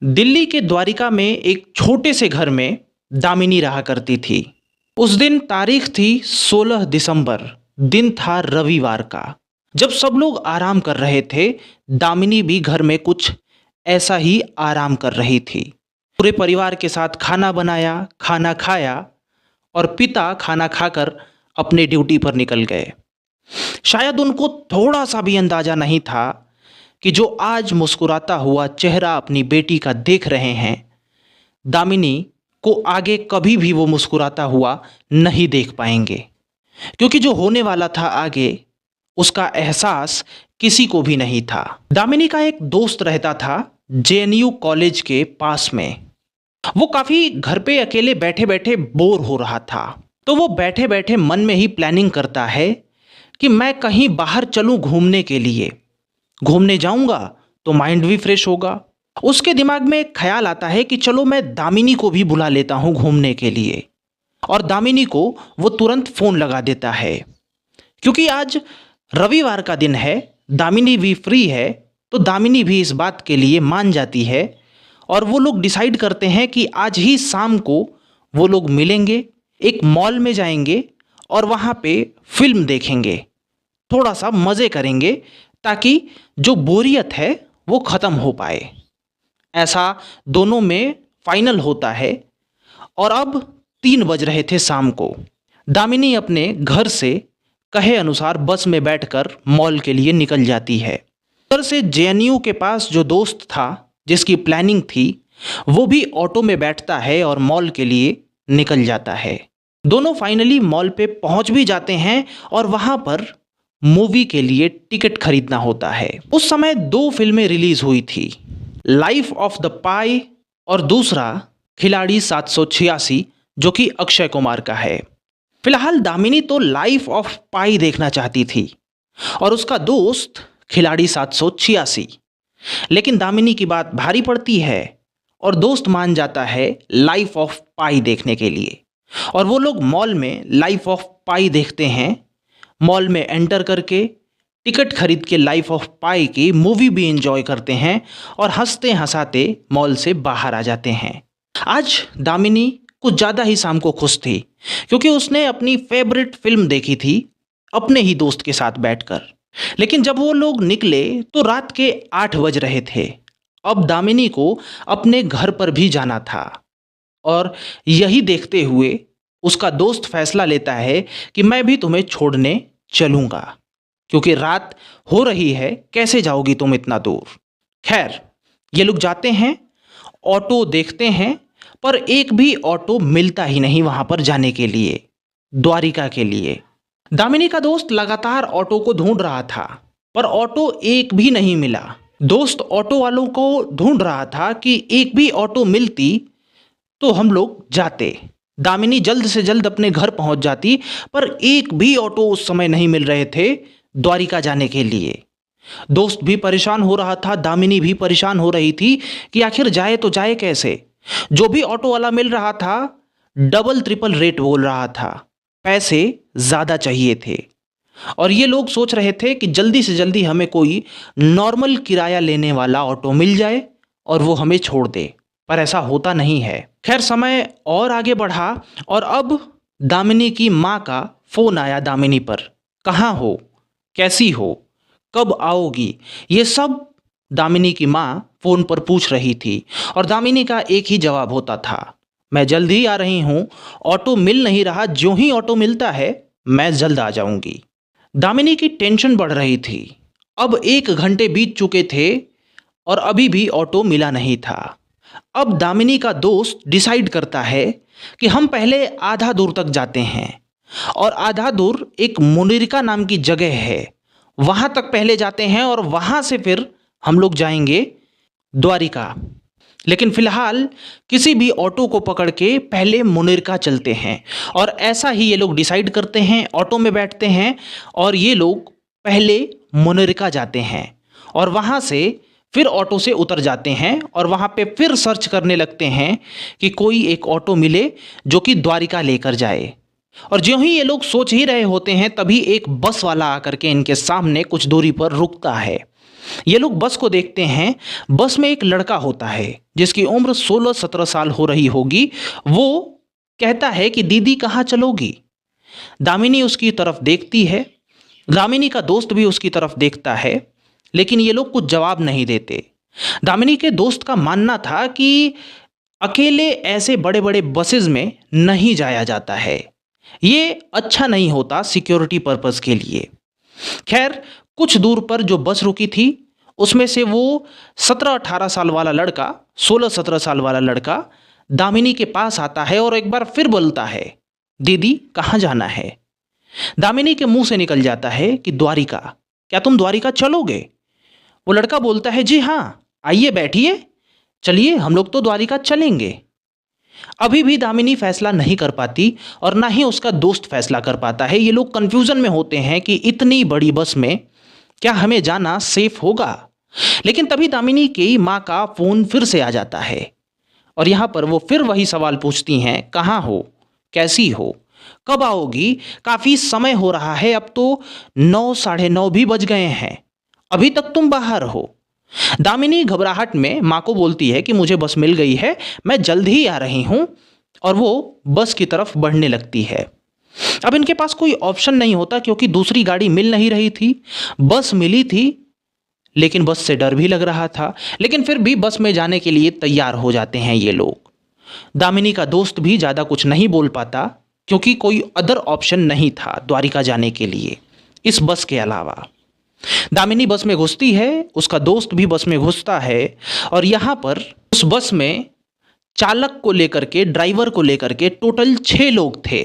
दिल्ली के द्वारिका में एक छोटे से घर में दामिनी रहा करती थी। उस दिन तारीख थी 16 दिसंबर। दिन था रविवार का। जब सब लोग आराम कर रहे थे, दामिनी भी घर में कुछ ऐसा ही आराम कर रही थी। पूरे परिवार के साथ खाना बनाया, खाना खाया और पिता खाना खाकर अपने ड्यूटी पर निकल गए। शायद उनको थोड़ा सा भी अंदाजा नहीं था कि जो आज मुस्कुराता हुआ चेहरा अपनी बेटी का देख रहे हैं, दामिनी को आगे कभी भी वो मुस्कुराता हुआ नहीं देख पाएंगे, क्योंकि जो होने वाला था आगे, उसका एहसास किसी को भी नहीं था। दामिनी का एक दोस्त रहता था जेएनयू कॉलेज के पास में। वो काफी घर पे अकेले बैठे बैठे बोर हो रहा था, तो वो बैठे बैठे मन में ही प्लानिंग करता है कि मैं कहीं बाहर चलूं घूमने के लिए। घूमने जाऊंगा तो माइंड भी फ्रेश होगा। उसके दिमाग में एक ख्याल आता है कि चलो मैं दामिनी को भी बुला लेता हूं घूमने के लिए। और दामिनी को वो तुरंत फोन लगा देता है, क्योंकि आज रविवार का दिन है, दामिनी भी फ्री है। तो दामिनी भी इस बात के लिए मान जाती है और वो लोग डिसाइड करते हैं कि आज ही शाम को वो लोग मिलेंगे, एक मॉल में जाएंगे और वहाँ पे फिल्म देखेंगे, थोड़ा सा मज़े करेंगे, ताकि जो बोरियत है वो ख़त्म हो पाए। ऐसा दोनों में फाइनल होता है। और अब 3 बज रहे थे शाम को। दामिनी अपने घर से कहे अनुसार बस में बैठकर मॉल के लिए निकल जाती है। उधर से जेएनयू के पास जो दोस्त था जिसकी प्लानिंग थी, वो भी ऑटो में बैठता है और मॉल के लिए निकल जाता है। दोनों फाइनली मॉल पे पहुंच भी जाते हैं और वहां पर मूवी के लिए टिकट खरीदना होता है। उस समय 2 फिल्में रिलीज हुई थी, लाइफ ऑफ द पाई और दूसरा खिलाड़ी 786, जो कि अक्षय कुमार का है। फिलहाल दामिनी तो लाइफ ऑफ पाई देखना चाहती थी और उसका दोस्त खिलाड़ी 786। लेकिन दामिनी की बात भारी पड़ती है और दोस्त मान जाता है लाइफ ऑफ पाई देखने के लिए। और वो लोग मॉल में लाइफ ऑफ पाई देखते हैं। मॉल में एंटर करके टिकट खरीद के लाइफ ऑफ पाई की मूवी भी एंजॉय करते हैं और हंसते हंसाते मॉल से बाहर आ जाते हैं। आज दामिनी कुछ ज़्यादा ही शाम को खुश थी, क्योंकि उसने अपनी फेवरेट फिल्म देखी थी अपने ही दोस्त के साथ बैठकर। लेकिन जब वो लोग निकले तो रात के 8 बज रहे थे। अब दामिनी को अपने घर पर भी जाना था और यही देखते हुए उसका दोस्त फैसला लेता है कि मैं भी तुम्हें छोड़ने चलूंगा, क्योंकि रात हो रही है, कैसे जाओगी तुम इतना दूर। खैर, ये लोग जाते हैं, ऑटो देखते हैं, पर एक भी ऑटो मिलता ही नहीं वहां पर जाने के लिए, द्वारिका के लिए। दामिनी का दोस्त लगातार ऑटो को ढूंढ रहा था, पर ऑटो एक भी नहीं मिला। दोस्त ऑटो वालों को ढूंढ रहा था कि एक भी ऑटो मिलती तो हम लोग जाते, दामिनी जल्द से जल्द अपने घर पहुंच जाती। पर एक भी ऑटो उस समय नहीं मिल रहे थे द्वारिका जाने के लिए। दोस्त भी परेशान हो रहा था, दामिनी भी परेशान हो रही थी कि आखिर जाए तो जाए कैसे। जो भी ऑटो वाला मिल रहा था डबल ट्रिपल रेट बोल रहा था, पैसे ज़्यादा चाहिए थे। और ये लोग सोच रहे थे कि जल्दी से जल्दी हमें कोई नॉर्मल किराया लेने वाला ऑटो मिल जाए और वो हमें छोड़ दे, पर ऐसा होता नहीं है। खैर, समय और आगे बढ़ा और अब दामिनी की माँ का फोन आया दामिनी पर। कहाँ हो, कैसी हो, कब आओगी, ये सब दामिनी की माँ फोन पर पूछ रही थी। और दामिनी का एक ही जवाब होता था, मैं जल्द ही आ रही हूँ, ऑटो मिल नहीं रहा, जो ही ऑटो मिलता है मैं जल्द आ जाऊंगी। दामिनी की टेंशन बढ़ रही थी। अब 1 घंटे बीत चुके थे और अभी भी ऑटो मिला नहीं था। अब दामिनी का दोस्त डिसाइड करता है कि हम पहले आधा दूर तक जाते हैं और आधा दूर एक मुनिरिका नाम की जगह है, वहां तक पहले जाते हैं और वहां से फिर हम लोग जाएंगे द्वारिका। लेकिन फिलहाल किसी भी ऑटो को पकड़ के पहले मुनिरिका चलते हैं। और ऐसा ही ये लोग डिसाइड करते हैं, ऑटो में बैठते हैं और ये लोग पहले मुनिरिका जाते हैं और वहां से फिर ऑटो से उतर जाते हैं और वहाँ पे फिर सर्च करने लगते हैं कि कोई एक ऑटो मिले जो कि द्वारिका लेकर जाए। और ज्यों ही ये लोग सोच ही रहे होते हैं, तभी एक बस वाला आकर के इनके सामने कुछ दूरी पर रुकता है। ये लोग बस को देखते हैं। बस में एक लड़का होता है जिसकी उम्र 16-17 साल हो रही होगी। वो कहता है कि दीदी कहाँ चलोगी। दामिनी उसकी तरफ देखती है। दामिनी का दोस्त भी उसकी तरफ देखता है, लेकिन ये लोग कुछ जवाब नहीं देते। दामिनी के दोस्त का मानना था कि अकेले ऐसे बड़े बड़े बसेस में नहीं जाया जाता है, ये अच्छा नहीं होता सिक्योरिटी पर्पस के लिए। खैर, कुछ दूर पर जो बस रुकी थी उसमें से वो 17-18 साल वाला लड़का, 16-17 साल वाला लड़का दामिनी के पास आता है और एक बार फिर बोलता है, दीदी कहाँ जाना है। दामिनी के मुंह से निकल जाता है कि द्वारिका। क्या तुम द्वारिका चलोगे? वो लड़का बोलता है, जी हाँ, आइए बैठिए, चलिए हम लोग तो द्वारिका चलेंगे। अभी भी दामिनी फैसला नहीं कर पाती और ना ही उसका दोस्त फैसला कर पाता है। ये लोग कंफ्यूजन में होते हैं कि इतनी बड़ी बस में क्या हमें जाना सेफ होगा। लेकिन तभी दामिनी की माँ का फोन फिर से आ जाता है और यहाँ पर वो फिर वही सवाल पूछती हैं, कहाँ हो, कैसी हो, कब आओगी, काफी समय हो रहा है, अब तो 9 साढ़े 9 भी बज गए हैं, अभी तक तुम बाहर हो। दामिनी घबराहट में माँ को बोलती है कि मुझे बस मिल गई है, मैं जल्द ही आ रही हूँ, और वो बस की तरफ बढ़ने लगती है। अब इनके पास कोई ऑप्शन नहीं होता क्योंकि दूसरी गाड़ी मिल नहीं रही थी। बस मिली थी लेकिन बस से डर भी लग रहा था, लेकिन फिर भी बस में जाने के लिए तैयार हो जाते हैं ये लोग। दामिनी का दोस्त भी ज़्यादा कुछ नहीं बोल पाता क्योंकि कोई अदर ऑप्शन नहीं था द्वारिका जाने के लिए इस बस के अलावा। दामिनी बस में घुसती है, उसका दोस्त भी बस में घुसता है और यहाँ पर उस बस में चालक को लेकर के, ड्राइवर को लेकर के टोटल 6 लोग थे।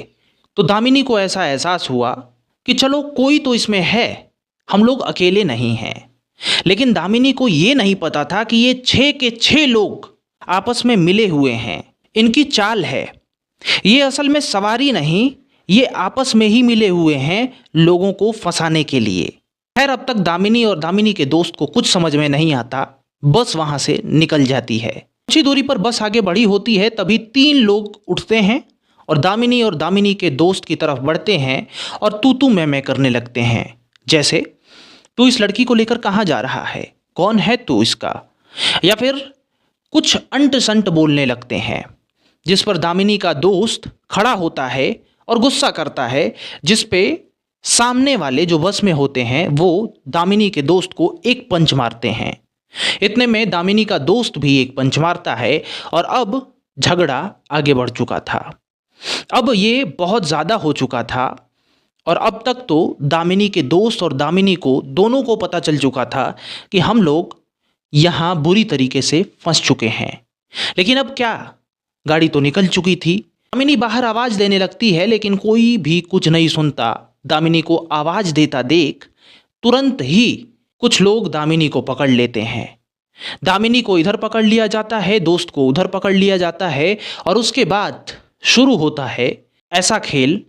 तो दामिनी को ऐसा एहसास हुआ कि चलो कोई तो इसमें है, हम लोग अकेले नहीं हैं। लेकिन दामिनी को ये नहीं पता था कि ये 6 के 6 लोग आपस में मिले हुए हैं। इनकी चाल है, ये असल में सवारी नहीं, ये आपस में ही मिले हुए हैं लोगों को फंसाने के लिए। खैर, अब तक दामिनी और दामिनी के दोस्त को कुछ समझ में नहीं आता। बस वहां से निकल जाती है। कुछ ही दूरी पर बस आगे बढ़ी होती है, तभी 3 लोग उठते हैं और दामिनी के दोस्त की तरफ बढ़ते हैं और तू मैं करने लगते हैं। जैसे, तू इस लड़की को लेकर कहाँ जा रहा है, कौन है तू इसका, या फिर कुछ अंट संट बोलने लगते हैं। जिस पर दामिनी का दोस्त खड़ा होता है और गुस्सा करता है, जिस पे सामने वाले जो बस में होते हैं वो दामिनी के दोस्त को एक पंच मारते हैं। इतने में दामिनी का दोस्त भी एक पंच मारता है और अब झगड़ा आगे बढ़ चुका था। अब ये बहुत ज़्यादा हो चुका था और अब तक तो दामिनी के दोस्त और दामिनी को दोनों को पता चल चुका था कि हम लोग यहाँ बुरी तरीके से फंस चुके हैं। लेकिन अब क्या, गाड़ी तो निकल चुकी थी। दामिनी बाहर आवाज़ देने लगती है लेकिन कोई भी कुछ नहीं सुनता। दामिनी को आवाज़ देता देख तुरंत ही कुछ लोग दामिनी को पकड़ लेते हैं। दामिनी को इधर पकड़ लिया जाता है, दोस्त को उधर पकड़ लिया जाता है और उसके बाद शुरू होता है ऐसा खेल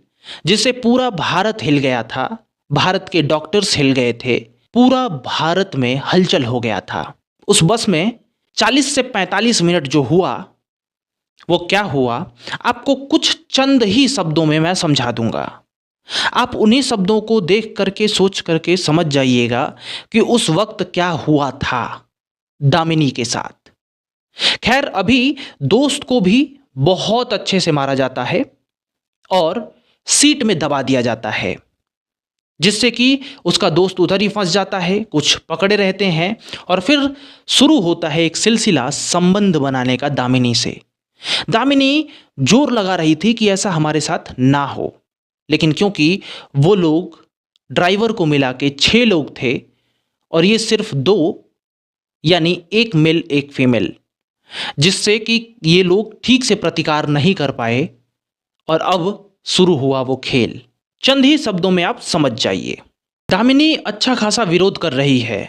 जिससे पूरा भारत हिल गया था। भारत के डॉक्टर्स हिल गए थे, पूरा भारत में हलचल हो गया था। उस बस में 40 से 45 मिनट जो हुआ वो क्या हुआ, आपको कुछ चंद ही शब्दों में मैं समझा दूंगा। आप उन्हीं शब्दों को देख करके, सोच करके समझ जाइएगा कि उस वक्त क्या हुआ था दामिनी के साथ। खैर, अभी दोस्त को भी बहुत अच्छे से मारा जाता है और सीट में दबा दिया जाता है, जिससे कि उसका दोस्त उधर ही फंस जाता है। कुछ पकड़े रहते हैं और फिर शुरू होता है एक सिलसिला संबंध बनाने का दामिनी से। दामिनी जोर लगा रही थी कि ऐसा हमारे साथ ना हो, लेकिन क्योंकि वो लोग ड्राइवर को मिला के 6 लोग थे और ये सिर्फ 2 यानी एक मेल एक फीमेल, जिससे कि ये लोग ठीक से प्रतिकार नहीं कर पाए और अब शुरू हुआ वो खेल। चंद ही शब्दों में आप समझ जाइए। दामिनी अच्छा खासा विरोध कर रही है,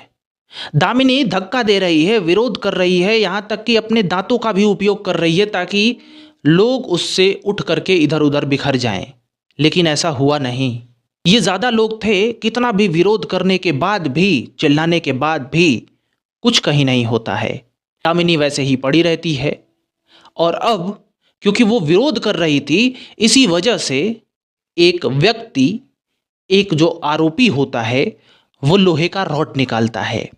दामिनी धक्का दे रही है, विरोध कर रही है, यहां तक कि अपने दांतों का भी उपयोग कर रही है ताकि लोग उससे उठ करके इधर उधर बिखर जाएं। लेकिन ऐसा हुआ नहीं। ये ज्यादा लोग थे, कितना भी विरोध करने के बाद भी, चिल्लाने के बाद भी कुछ कहीं नहीं होता है। दामिनी वैसे ही पड़ी रहती है और अब क्योंकि वो विरोध कर रही थी, इसी वजह से एक व्यक्ति, एक जो आरोपी होता है, वो लोहे का रॉड निकालता है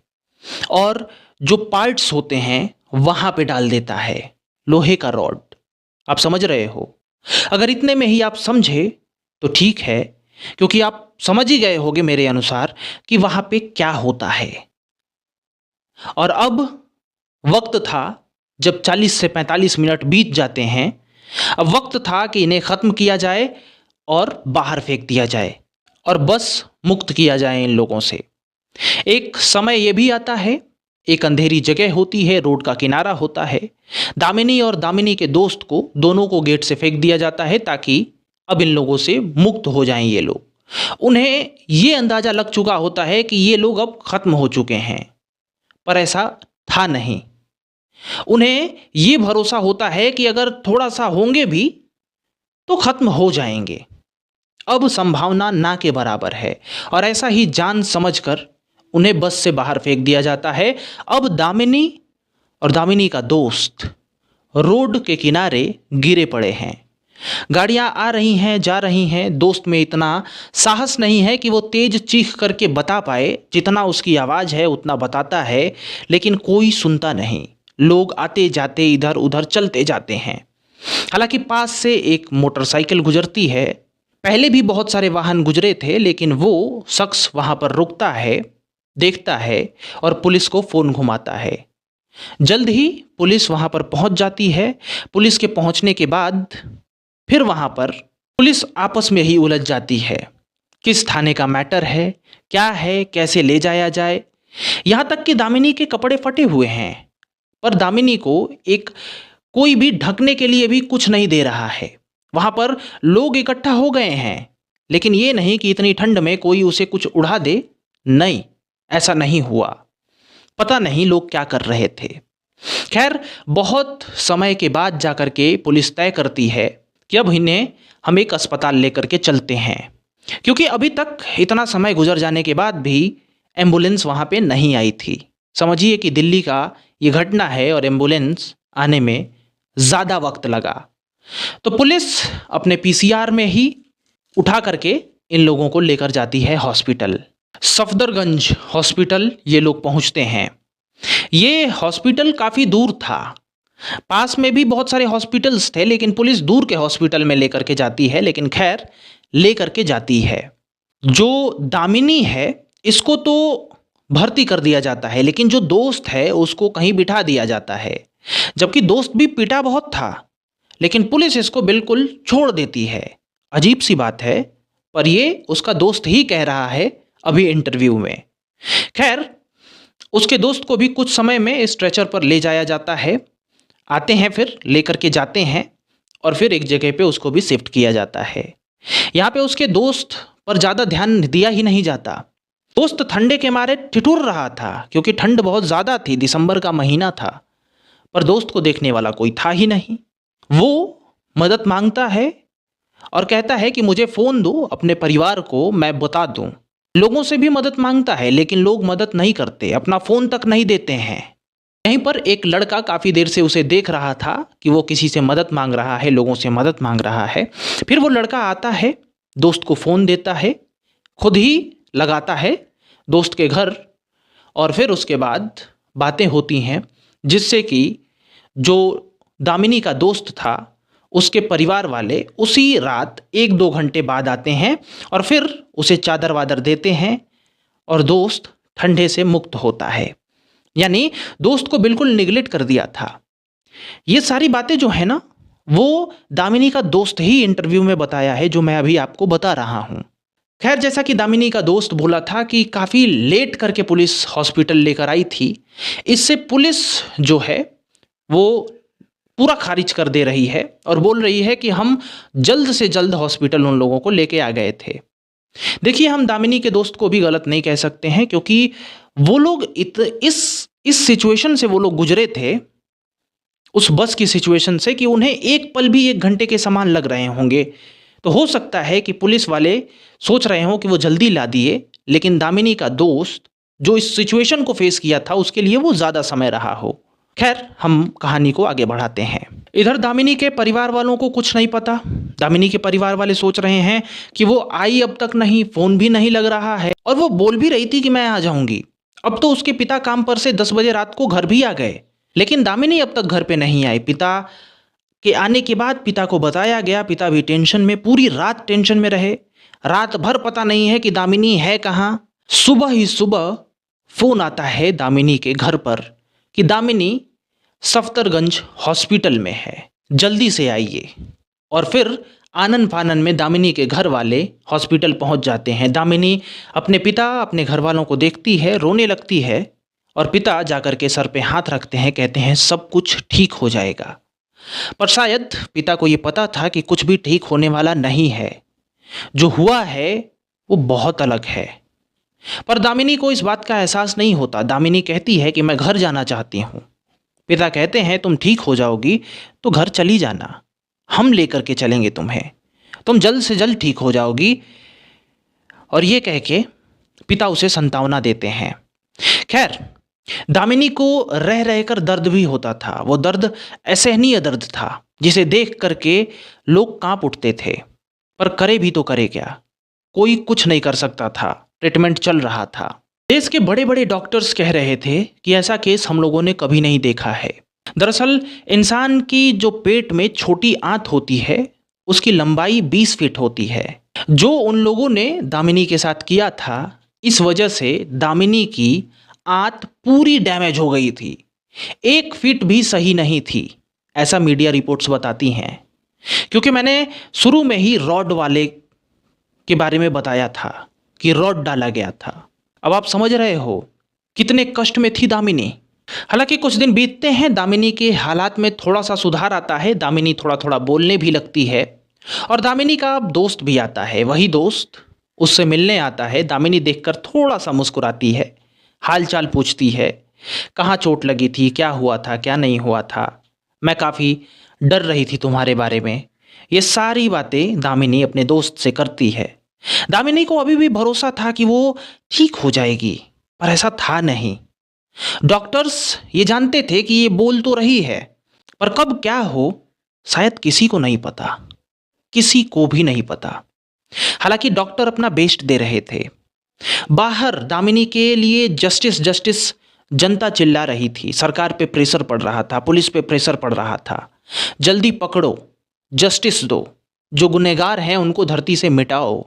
और जो पार्ट्स होते हैं वहां पे डाल देता है, लोहे का रॉड। आप समझ रहे हो? अगर इतने में ही आप समझे तो ठीक है, क्योंकि आप समझ ही गए होंगे मेरे अनुसार कि वहां पे क्या होता है। और अब वक्त था, जब 40 से 45 मिनट बीत जाते हैं, अब वक्त था कि इन्हें खत्म किया जाए और बाहर फेंक दिया जाए और बस मुक्त किया जाए इन लोगों से। एक समय यह भी आता है, एक अंधेरी जगह होती है, रोड का किनारा होता है। दामिनी और दामिनी के दोस्त को दोनों को गेट से फेंक दिया जाता है ताकि अब इन लोगों से मुक्त हो जाएं ये लोग। उन्हें ये अंदाजा लग चुका होता है कि ये लोग अब खत्म हो चुके हैं, पर ऐसा था नहीं। उन्हें ये भरोसा होता है कि अगर थोड़ा सा होंगे भी तो खत्म हो जाएंगे। अब संभावना ना के बराबर है और ऐसा ही जान समझकर उन्हें बस से बाहर फेंक दिया जाता है। अब दामिनी और दामिनी का दोस्त रोड के किनारे गिरे पड़े हैं। गाड़ियां आ रही हैं, जा रही हैं। दोस्त में इतना साहस नहीं है कि वो तेज चीख करके बता पाए, जितना उसकी आवाज़ है उतना बताता है, लेकिन कोई सुनता नहीं। लोग आते जाते इधर उधर चलते जाते हैं। हालांकि पास से एक मोटरसाइकिल गुजरती है। पहले भी बहुत सारे वाहन गुजरे थे, लेकिन वो शख्स वहां पर रुकता है, देखता है और पुलिस को फोन घुमाता है। जल्द ही पुलिस वहां पर पहुंच जाती है। पुलिस के पहुंचने के बाद फिर वहां पर पुलिस आपस में ही उलझ जाती है, किस थाने का मैटर है, क्या है, कैसे ले जाया जाए। यहां तक कि दामिनी के कपड़े फटे हुए हैं, पर दामिनी को एक कोई भी ढकने के लिए भी कुछ नहीं दे रहा है। वहां पर लोग इकट्ठा हो गए हैं, लेकिन ये नहीं कि इतनी ठंड में कोई उसे कुछ उड़ा दे। नहीं, ऐसा नहीं हुआ। पता नहीं लोग क्या कर रहे थे। खैर, बहुत समय के बाद जाकर के पुलिस तय करती है कि अब इन्हें हम एक अस्पताल लेकर के चलते हैं, क्योंकि अभी तक इतना समय गुजर जाने के बाद भी एम्बुलेंस वहां पे नहीं आई थी। समझिए कि दिल्ली का ये घटना है और एम्बुलेंस आने में ज़्यादा वक्त लगा। तो पुलिस अपने पीसीआर में ही उठा करके इन लोगों को लेकर जाती है हॉस्पिटल। सफदरगंज हॉस्पिटल ये लोग पहुंचते हैं। ये हॉस्पिटल काफ़ी दूर था। पास में भी बहुत सारे हॉस्पिटल्स थे, लेकिन पुलिस दूर के हॉस्पिटल में लेकर के जाती है। लेकिन खैर, लेकर के जाती है। जो दामिनी है इसको तो भर्ती कर दिया जाता है, लेकिन जो दोस्त है उसको कहीं बिठा दिया जाता है। जबकि दोस्त भी पिटा बहुत था, लेकिन पुलिस इसको बिल्कुल छोड़ देती है। अजीब सी बात है, पर ये उसका दोस्त ही कह रहा है अभी इंटरव्यू में। खैर, उसके दोस्त को भी कुछ समय में स्ट्रेचर पर ले जाया जाता है। आते हैं, फिर लेकर के जाते हैं और फिर एक जगह पे उसको भी शिफ्ट किया जाता है। यहाँ पे उसके दोस्त पर ज़्यादा ध्यान दिया ही नहीं जाता। दोस्त ठंडे के मारे ठिठुर रहा था, क्योंकि ठंड बहुत ज़्यादा थी, दिसंबर का महीना था। पर दोस्त को देखने वाला कोई था ही नहीं। वो मदद मांगता है और कहता है कि मुझे फ़ोन दो, अपने परिवार को मैं बता दूं। लोगों से भी मदद मांगता है, लेकिन लोग मदद नहीं करते, अपना फ़ोन तक नहीं देते हैं। यहीं पर एक लड़का काफ़ी देर से उसे देख रहा था कि वो किसी से मदद मांग रहा है, लोगों से मदद मांग रहा है। फिर वो लड़का आता है, दोस्त को फ़ोन देता है, खुद ही लगाता है दोस्त के घर, और फिर उसके बाद बातें होती हैं, जिससे कि जो दामिनी का दोस्त था उसके परिवार वाले उसी रात 1-2 घंटे बाद आते हैं और फिर उसे चादर वादर देते हैं और दोस्त ठंडे से मुक्त होता है। यानी दोस्त को बिल्कुल निगलेक्ट कर दिया था। ये सारी बातें जो है ना, वो दामिनी का दोस्त ही इंटरव्यू में बताया है, जो मैं अभी आपको बता रहा हूं। खैर, जैसा कि दामिनी का दोस्त बोला था कि काफ़ी लेट करके पुलिस हॉस्पिटल लेकर आई थी, इससे पुलिस जो है वो पूरा खारिज कर दे रही है और बोल रही है कि हम जल्द से जल्द हॉस्पिटल उन लोगों को लेके आ गए थे। देखिए, हम दामिनी के दोस्त को भी गलत नहीं कह सकते हैं, क्योंकि वो लोग इस सिचुएशन से वो लोग गुजरे थे, उस बस की सिचुएशन से, कि उन्हें एक पल भी 1 घंटे के समान लग रहे होंगे। तो हो सकता है कि पुलिस वाले सोच रहे हों कि वो जल्दी ला दिए, लेकिन दामिनी का दोस्त जो इस सिचुएशन को फेस किया था उसके लिए वो ज़्यादा समय रहा हो। खैर, हम कहानी को आगे बढ़ाते हैं। इधर दामिनी के परिवार वालों को कुछ नहीं पता। दामिनी के परिवार वाले सोच रहे हैं कि वो आई अब तक नहीं, फ़ोन भी नहीं लग रहा है, और वो बोल भी रही थी कि मैं आ जाऊंगी। अब तो उसके पिता काम पर से 10 बजे रात को घर भी आ गए, लेकिन दामिनी अब तक घर पे नहीं आई। पिता के आने के बाद पिता को बताया गया, पिता भी टेंशन में, पूरी रात टेंशन में रहे। रात भर पता नहीं है कि दामिनी है कहाँ। सुबह ही सुबह फोन आता है दामिनी के घर पर कि दामिनी सफदरगंज हॉस्पिटल में है, जल्दी से आइए। और फिर आनन फानन में दामिनी के घर वाले हॉस्पिटल पहुंच जाते हैं। दामिनी अपने पिता, अपने घर वालों को देखती है, रोने लगती है और पिता जाकर के सर पे हाथ रखते हैं, कहते हैं सब कुछ ठीक हो जाएगा। पर शायद पिता को ये पता था कि कुछ भी ठीक होने वाला नहीं है, जो हुआ है वो बहुत अलग है। पर दामिनी को इस बात का एहसास नहीं होता। दामिनी कहती है कि मैं घर जाना चाहती हूँ। पिता कहते हैं तुम ठीक हो जाओगी तो घर चली जाना, हम लेकर के चलेंगे तुम्हें, तुम जल्द से जल्द ठीक हो जाओगी। और ये कह के पिता उसे सांत्वना देते हैं। खैर, दामिनी को रह रहकर दर्द भी होता था। वो दर्द असहनीय दर्द था जिसे देख करके लोग कांप उठते थे। पर करे भी तो करे क्या, कोई कुछ नहीं कर सकता था। ट्रीटमेंट चल रहा था। देश के बड़े बड़े डॉक्टर्स कह रहे थे कि ऐसा केस हम लोगों ने कभी नहीं देखा है। दरअसल इंसान की जो पेट में छोटी आंत होती है उसकी लंबाई 20 फीट होती है। जो उन लोगों ने दामिनी के साथ किया था, इस वजह से दामिनी की आंत पूरी डैमेज हो गई थी, 1 फीट भी सही नहीं थी, ऐसा मीडिया रिपोर्ट्स बताती हैं। क्योंकि मैंने शुरू में ही रॉड वाले के बारे में बताया था कि रॉड डाला गया था। अब आप समझ रहे हो कितने कष्ट में थी दामिनी। हालांकि कुछ दिन बीतते हैं, दामिनी के हालात में थोड़ा सा सुधार आता है। दामिनी थोड़ा थोड़ा बोलने भी लगती है और दामिनी का दोस्त भी आता है। वही दोस्त उससे मिलने आता है। दामिनी देखकर थोड़ा सा मुस्कुराती है, हाल चाल पूछती है, कहाँ चोट लगी थी, क्या हुआ था, क्या नहीं हुआ था, मैं काफ़ी डर रही थी तुम्हारे बारे में। ये सारी बातें दामिनी अपने दोस्त से करती है। दामिनी को अभी भी भरोसा था कि वो ठीक हो जाएगी, पर ऐसा था नहीं। डॉक्टर्स ये जानते थे कि ये बोल तो रही है, पर कब क्या हो शायद किसी को नहीं पता, किसी को भी नहीं पता। हालांकि डॉक्टर अपना बेस्ट दे रहे थे। बाहर दामिनी के लिए जस्टिस जस्टिस जनता चिल्ला रही थी। सरकार पे प्रेशर पड़ रहा था, पुलिस पे प्रेशर पड़ रहा था, जल्दी पकड़ो, जस्टिस दो, जो गुनहगार हैं उनको धरती से मिटाओ,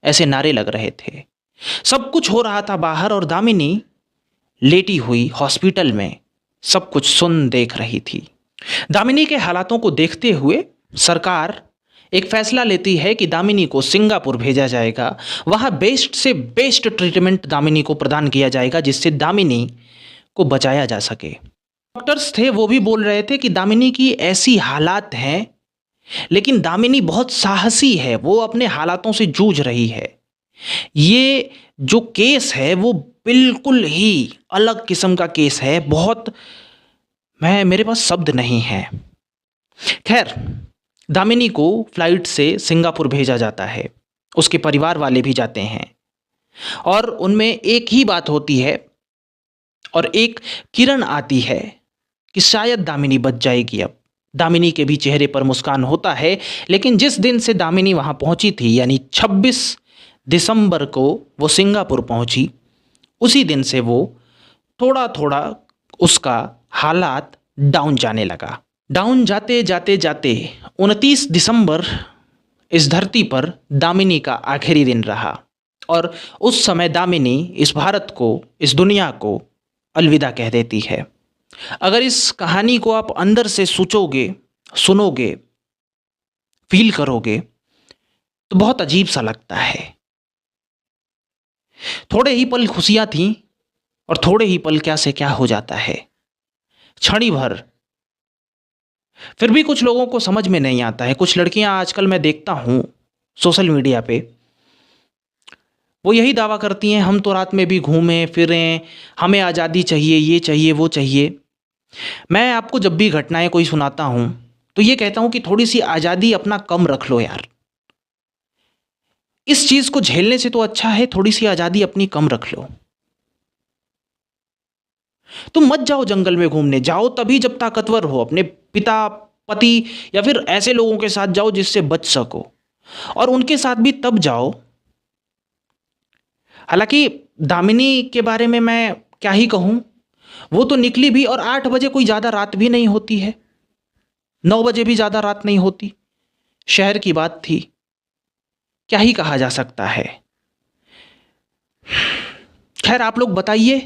ऐसे नारे लग रहे थे। सब कुछ हो रहा था बाहर और दामिनी लेटी हुई हॉस्पिटल में सब कुछ सुन देख रही थी। दामिनी के हालातों को देखते हुए सरकार एक फैसला लेती है कि दामिनी को सिंगापुर भेजा जाएगा। वहां बेस्ट से बेस्ट ट्रीटमेंट दामिनी को प्रदान किया जाएगा, जिससे दामिनी को बचाया जा सके। डॉक्टर्स थे वो भी बोल रहे थे कि दामिनी की ऐसी हालात हैं, लेकिन दामिनी बहुत साहसी है, वो अपने हालातों से जूझ रही है। ये जो केस है वो बिल्कुल ही अलग किस्म का केस है। बहुत मेरे पास शब्द नहीं है। खैर, दामिनी को फ्लाइट से सिंगापुर भेजा जाता है। उसके परिवार वाले भी जाते हैं और उनमें एक ही बात होती है और एक किरण आती है कि शायद दामिनी बच जाएगी। अब दामिनी के भी चेहरे पर मुस्कान होता है, लेकिन जिस दिन से दामिनी वहां पहुंची थी, यानी 26 दिसंबर को वो सिंगापुर पहुंची, उसी दिन से वो थोड़ा थोड़ा उसका हालात डाउन जाने लगा। डाउन जाते जाते जाते 29 दिसंबर इस धरती पर दामिनी का आखिरी दिन रहा और उस समय दामिनी इस भारत को, इस दुनिया को अलविदा कह देती है। अगर इस कहानी को आप अंदर से सोचोगे, सुनोगे, फील करोगे तो बहुत अजीब सा लगता है। थोड़े ही पल खुशियां थीं और थोड़े ही पल क्या से क्या हो जाता है, क्षणी भर। फिर भी कुछ लोगों को समझ में नहीं आता है। कुछ लड़कियां आजकल मैं देखता हूं सोशल मीडिया पे, वो यही दावा करती हैं हम तो रात में भी घूमें फिरें, हमें आज़ादी चाहिए, ये चाहिए, वो चाहिए। मैं आपको जब भी घटनाएं कोई सुनाता हूं तो ये कहता हूं कि थोड़ी सी आज़ादी अपना कम रख लो यार। इस चीज को झेलने से तो अच्छा है थोड़ी सी आज़ादी अपनी कम रख लो। तुम मत जाओ जंगल में घूमने, जाओ तभी जब ताकतवर हो, अपने पिता, पति या फिर ऐसे लोगों के साथ जाओ जिससे बच सको, और उनके साथ भी तब जाओ। हालांकि दामिनी के बारे में मैं क्या ही कहूँ। वो तो निकली भी, और 8 बजे कोई ज़्यादा रात भी नहीं होती है, 9 बजे भी ज़्यादा रात नहीं होती। शहर की बात थी, क्या ही कहा जा सकता है। खैर आप लोग बताइए,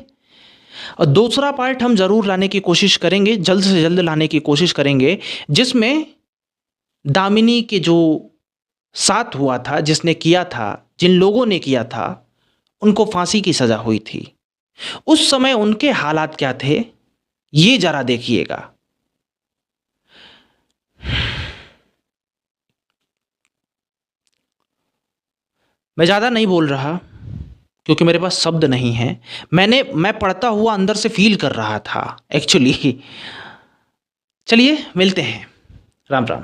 और दूसरा पार्ट हम ज़रूर लाने की कोशिश करेंगे, जल्द से जल्द लाने की कोशिश करेंगे, जिसमें दामिनी के जो साथ हुआ था, जिसने किया था, जिन लोगों ने किया था, उनको फांसी की सज़ा हुई थी। उस समय उनके हालात क्या थे, ये ज़रा देखिएगा। मैं ज़्यादा नहीं बोल रहा, क्योंकि मेरे पास शब्द नहीं है। मैं पढ़ता हुआ अंदर से फील कर रहा था एक्चुअली। चलिए मिलते हैं। राम राम।